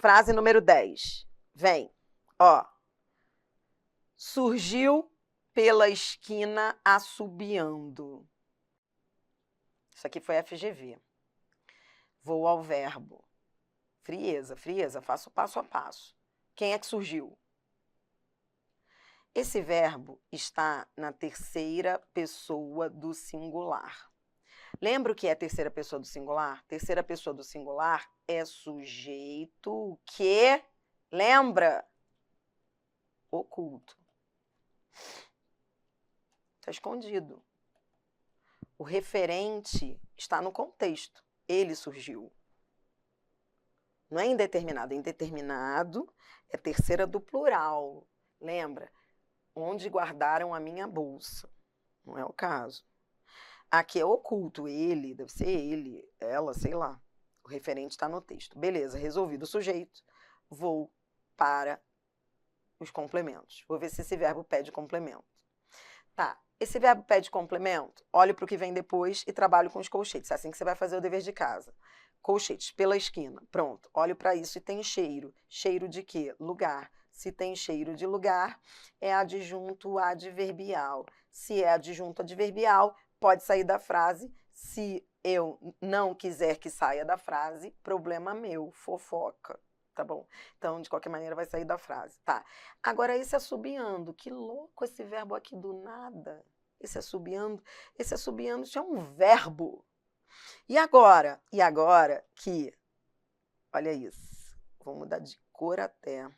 Frase número 10. Vem. Ó. Surgiu pela esquina assobiando. Isso aqui foi FGV. Vou ao verbo. Frieza, frieza, faço passo a passo. Quem é que surgiu? Esse verbo está na terceira pessoa do singular. Lembra o que é terceira pessoa do singular? Terceira pessoa do singular é sujeito que, lembra? Oculto. Está escondido. O referente está no contexto. Ele surgiu. Não é indeterminado. Indeterminado é terceira do plural. Lembra? Onde guardaram a minha bolsa. Não é o caso. Aqui é oculto. Ele, deve ser ele, ela, sei lá. O referente está no texto. Beleza, resolvido o sujeito. Vou para os complementos. Vou ver se esse verbo pede complemento. Tá, esse verbo pede complemento, olho para o que vem depois e trabalho com os colchetes. É assim que você vai fazer o dever de casa. Colchetes, pela esquina. Pronto, olho para isso e tem cheiro. Cheiro de quê? Lugar. Se tem cheiro de lugar, é adjunto adverbial. Se é adjunto adverbial, pode sair da frase. Se eu não quiser que saia da frase, problema meu, fofoca. Tá bom? Então, de qualquer maneira, vai sair da frase. Tá. Agora, esse assobiando. Que louco esse verbo aqui do nada. Esse assobiando isso é um verbo. E agora? E agora que, olha isso, vou mudar de cor até.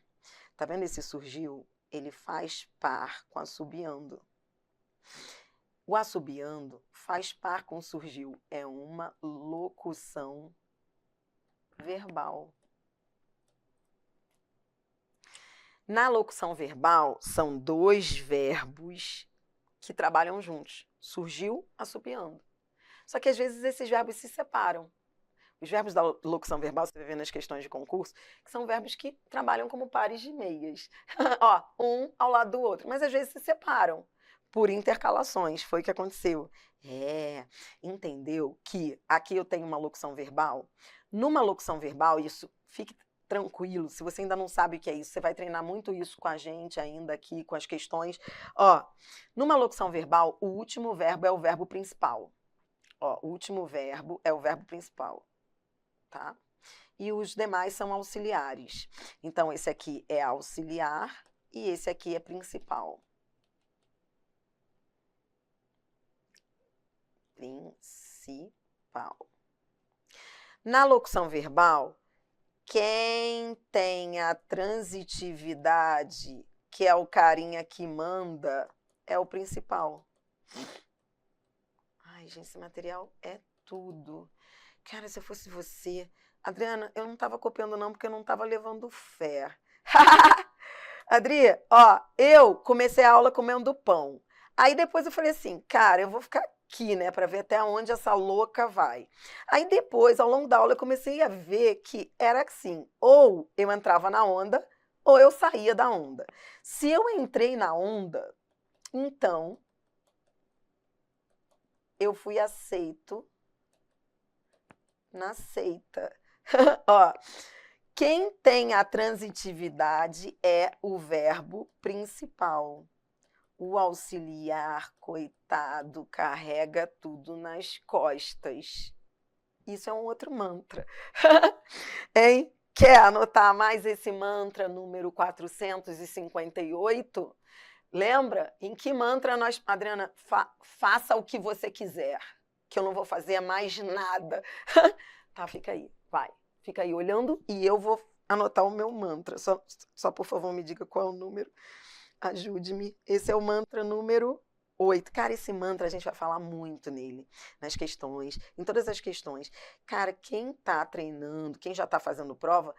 Tá vendo esse surgiu? Ele faz par com assobiando. O assobiando faz par com surgiu. É uma locução verbal. Na locução verbal, são dois verbos que trabalham juntos. Surgiu, assobiando. Só que às vezes esses verbos se separam. Os verbos da locução verbal, você vai ver nas questões de concurso, que são verbos que trabalham como pares de meias. Ó, um ao lado do outro, mas às vezes se separam por intercalações, foi o que aconteceu. Entendeu que aqui eu tenho uma locução verbal? Numa locução verbal, isso fique tranquilo, se você ainda não sabe o que é isso, você vai treinar muito isso com a gente ainda aqui, com as questões. Ó, numa locução verbal, o último verbo é o verbo principal. Ó, o último verbo é o verbo principal, tá? E os demais são auxiliares. Então, esse aqui é auxiliar e esse aqui é principal. Principal. Na locução verbal, quem tem a transitividade, que é o carinha que manda, é o principal. Ai, gente, esse material é tudo. Cara, se eu fosse você... Adriana, eu não estava copiando não, porque eu não estava levando fé. Adri, ó, eu comecei a aula comendo pão. Aí depois eu falei assim, cara, eu vou ficar aqui, né, para ver até onde essa louca vai. Aí depois, ao longo da aula, eu comecei a ver que era assim, ou eu entrava na onda, ou eu saía da onda. Se eu entrei na onda, então eu fui aceito na seita. Ó, quem tem a transitividade é o verbo principal. O auxiliar, coitado, carrega tudo nas costas. Isso é um outro mantra. Hein? Quer anotar mais esse mantra número 458? Lembra? Em que mantra nós... Adriana, faça o que você quiser, que eu não vou fazer mais nada. Tá, fica aí, vai. Fica aí olhando e eu vou anotar o meu mantra. Só por favor, me diga qual é o número. Ajude-me. Esse é o mantra número 8. Cara, esse mantra a gente vai falar muito nele, nas questões, em todas as questões. Cara, quem tá treinando, quem já tá fazendo prova,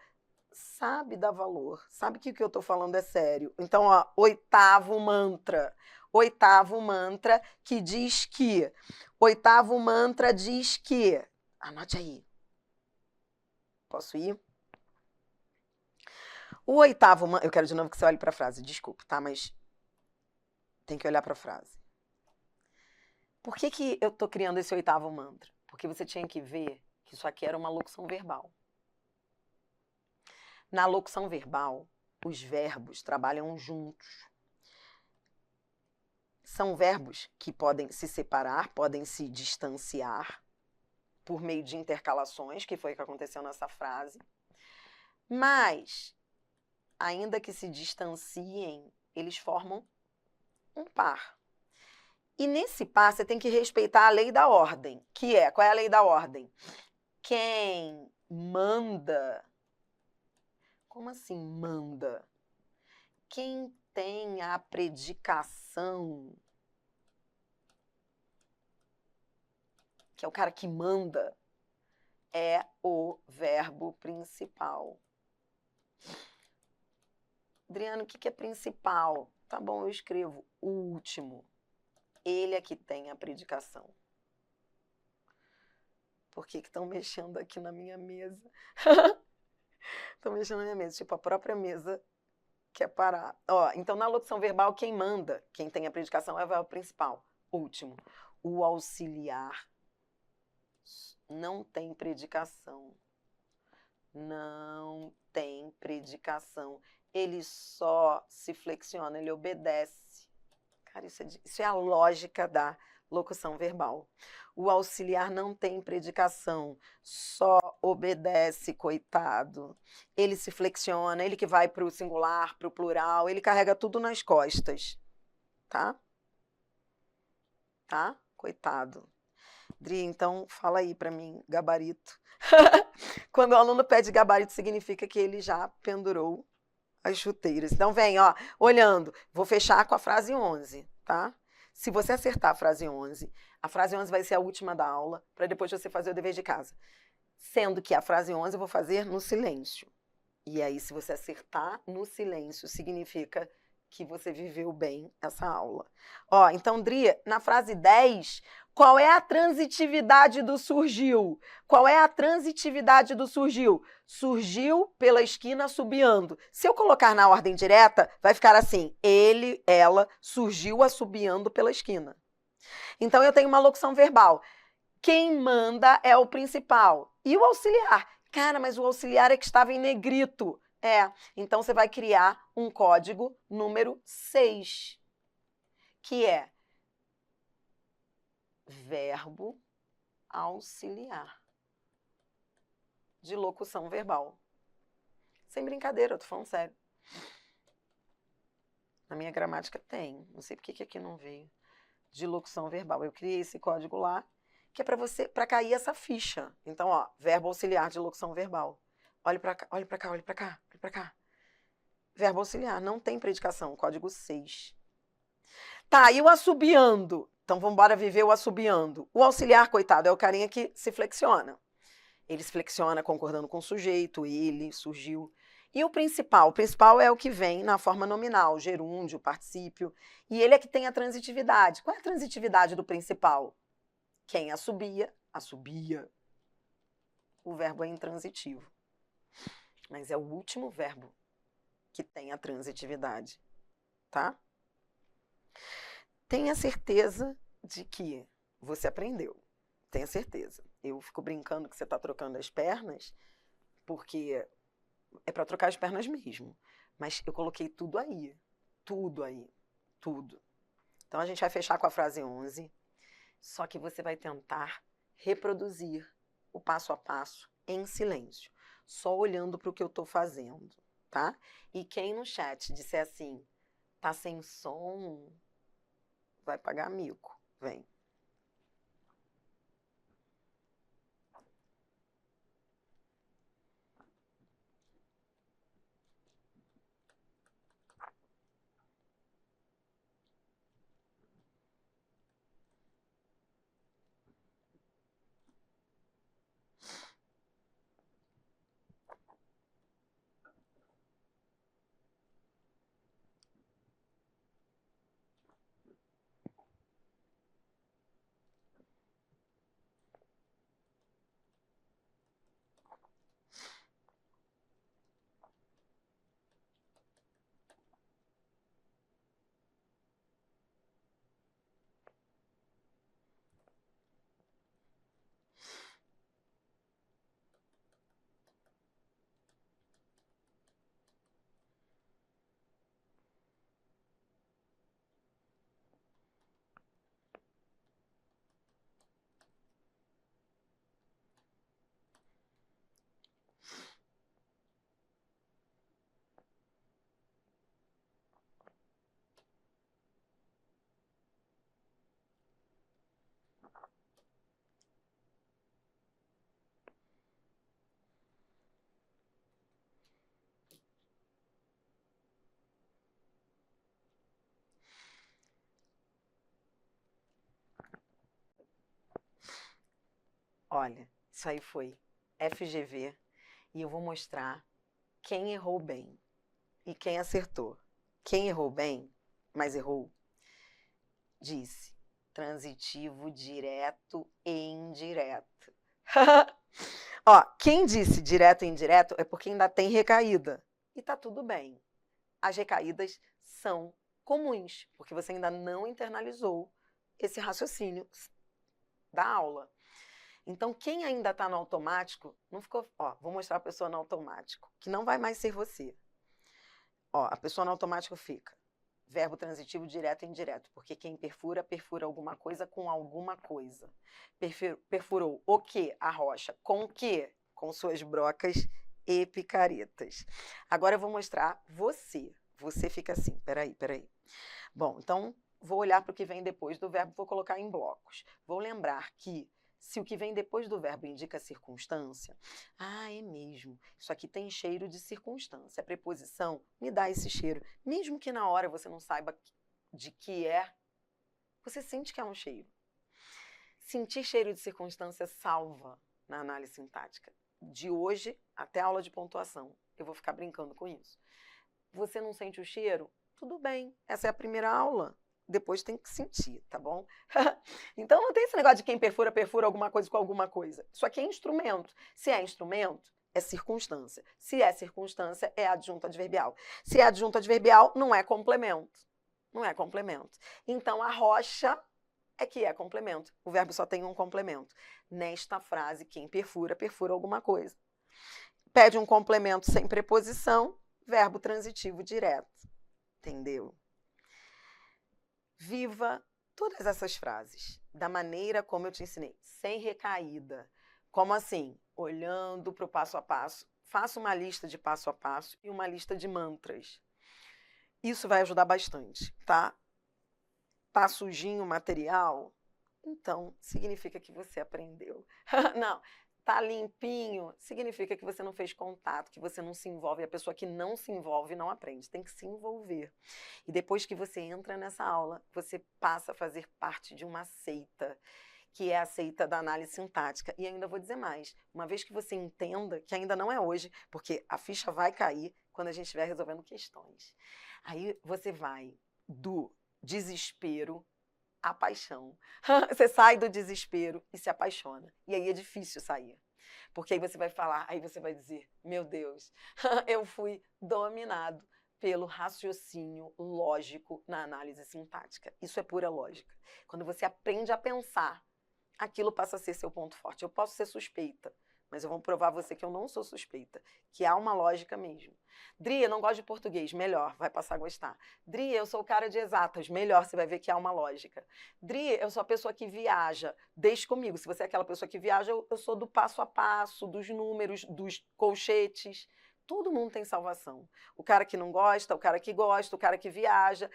sabe dar valor, sabe que o que eu tô falando é sério. Então, ó, oitavo mantra que diz que, anote aí. Posso ir? O oitavo mantra, eu quero de novo que você olhe para a frase, desculpe, tá? Mas tem que olhar para a frase. Por que eu tô criando esse oitavo mantra? Porque você tinha que ver que isso aqui era uma locução verbal. Na locução verbal, os verbos trabalham juntos. São verbos que podem se separar, podem se distanciar por meio de intercalações, que foi o que aconteceu nessa frase. Mas, ainda que se distanciem, eles formam um par. E nesse par, você tem que respeitar a lei da ordem, que é, qual é a lei da ordem? Quem manda... Como assim manda? Quem tem a predicação, que é o cara que manda, é o verbo principal. Adriano, o que é principal? Tá bom, eu escrevo o último. Ele é que tem a predicação. Por que estão mexendo aqui na minha mesa? Estão mexendo na minha mesa, tipo a própria mesa quer parar. Ó, então, na locução verbal, quem manda, quem tem a predicação é o verbo principal. Último. O auxiliar não tem predicação. Não tem predicação. Ele só se flexiona, ele obedece. Cara, isso é a lógica da locução verbal. O auxiliar não tem predicação, só obedece, coitado. Ele se flexiona, ele que vai para o singular, para o plural, ele carrega tudo nas costas. Tá? Tá? Coitado. Dri, então fala aí para mim, gabarito. Quando o aluno pede gabarito, significa que ele já pendurou as chuteiras. Então vem, ó, olhando. Vou fechar com a frase 11, tá? Se você acertar a frase 11 vai ser a última da aula, para depois você fazer o dever de casa. Sendo que a frase 11 eu vou fazer no silêncio. E aí, se você acertar no silêncio, significa que você viveu bem essa aula. Ó, então, Dri, na frase 10, qual é a transitividade do surgiu? Qual é a transitividade do surgiu? Surgiu pela esquina assobiando. Se eu colocar na ordem direta, vai ficar assim, ele, ela, surgiu assobiando pela esquina. Então, eu tenho uma locução verbal. Quem manda é o principal. E o auxiliar? Cara, mas o auxiliar é que estava em negrito. É, então você vai criar um código número 6, que é verbo auxiliar de locução verbal. Sem brincadeira, eu tô falando sério. Na minha gramática tem, não sei por que aqui não veio, de locução verbal. Eu criei esse código lá, que é para cair essa ficha. Então, ó, verbo auxiliar de locução verbal. Olhe para cá, olhe para cá, olhe para cá, olhe para cá. Verbo auxiliar, não tem predicação, código 6. Tá, e o assobiando? Então vamos embora viver o assobiando. O auxiliar, coitado, é o carinha que se flexiona. Ele se flexiona concordando com o sujeito, ele, surgiu. E o principal é o que vem na forma nominal, gerúndio, particípio. E ele é que tem a transitividade. Qual é a transitividade do principal? Quem assobia, assobia. O verbo é intransitivo. Mas é o último verbo que tem a transitividade, tá? Tenha certeza de que você aprendeu. Tenha certeza. Eu fico brincando que você está trocando as pernas, porque é para trocar as pernas mesmo. Mas eu coloquei tudo aí. Tudo aí. Tudo. Então a gente vai fechar com a frase 11, só que você vai tentar reproduzir o passo a passo em silêncio, só olhando para o que eu estou fazendo, tá? E quem no chat disser assim, tá sem som, vai pagar mico. Vem. Olha, isso aí foi FGV e eu vou mostrar quem errou bem e quem acertou. Quem errou bem, mas errou, disse transitivo direto e indireto. Ó, quem disse direto e indireto é porque ainda tem recaída. E tá tudo bem. As recaídas são comuns, porque você ainda não internalizou esse raciocínio da aula. Então, quem ainda está no automático, não ficou. Ó, vou mostrar a pessoa no automático, que não vai mais ser você. Ó, a pessoa no automático fica. Verbo transitivo direto e indireto, porque quem perfura, perfura alguma coisa com alguma coisa. Perfurou o quê? A rocha. Com o quê? Com suas brocas e picaretas. Agora eu vou mostrar você. Você fica assim, peraí. Bom, então vou olhar para o que vem depois do verbo, vou colocar em blocos. Vou lembrar que se o que vem depois do verbo indica circunstância, é mesmo, isso aqui tem cheiro de circunstância. A preposição me dá esse cheiro. Mesmo que na hora você não saiba de que é, você sente que é um cheiro. Sentir cheiro de circunstância salva na análise sintática. De hoje até a aula de pontuação, eu vou ficar brincando com isso. Você não sente o cheiro? Tudo bem, essa é a primeira aula. Depois tem que sentir, tá bom? Então não tem esse negócio de quem perfura, perfura alguma coisa com alguma coisa. Isso aqui é instrumento. Se é instrumento, é circunstância. Se é circunstância, é adjunto adverbial. Se é adjunto adverbial, não é complemento. Não é complemento. Então a rocha é que é complemento. O verbo só tem um complemento. Nesta frase, quem perfura, perfura alguma coisa. Pede um complemento sem preposição, verbo transitivo direto. Entendeu? Viva todas essas frases da maneira como eu te ensinei, sem recaída. Como assim? Olhando para o passo a passo. Faça uma lista de passo a passo e uma lista de mantras. Isso vai ajudar bastante, tá? Tá sujinho o material? Então, significa que você aprendeu. Não. Tá limpinho, significa que você não fez contato, que você não se envolve. E a pessoa que não se envolve não aprende, tem que se envolver. E depois que você entra nessa aula, você passa a fazer parte de uma seita, que é a seita da análise sintática. E ainda vou dizer mais, uma vez que você entenda, que ainda não é hoje, porque a ficha vai cair quando a gente estiver resolvendo questões. Aí você vai do desespero a paixão. Você sai do desespero e se apaixona. E aí é difícil sair. Porque aí você vai falar, aí você vai dizer, meu Deus, eu fui dominado pelo raciocínio lógico na análise sintática. Isso é pura lógica. Quando você aprende a pensar, aquilo passa a ser seu ponto forte. Eu posso ser suspeita, mas eu vou provar a você que eu não sou suspeita, que há uma lógica mesmo. Dri, eu não gosto de português, melhor, vai passar a gostar. Dri, eu sou o cara de exatas, melhor, você vai ver que há uma lógica. Dri, eu sou a pessoa que viaja, deixe comigo, se você é aquela pessoa que viaja, eu sou do passo a passo, dos números, dos colchetes. Todo mundo tem salvação. O cara que não gosta, o cara que gosta, o cara que viaja.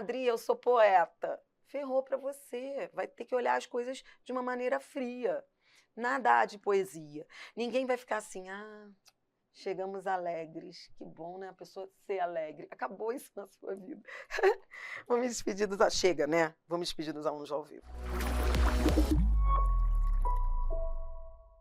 Dri, eu sou poeta. Ferrou para você, vai ter que olhar as coisas de uma maneira fria. Nada há de poesia. Ninguém vai ficar assim, chegamos alegres. Que bom, né? A pessoa ser alegre. Acabou isso na sua vida. Vamos me despedir dos... Chega, né? Vamos despedir dos alunos ao vivo.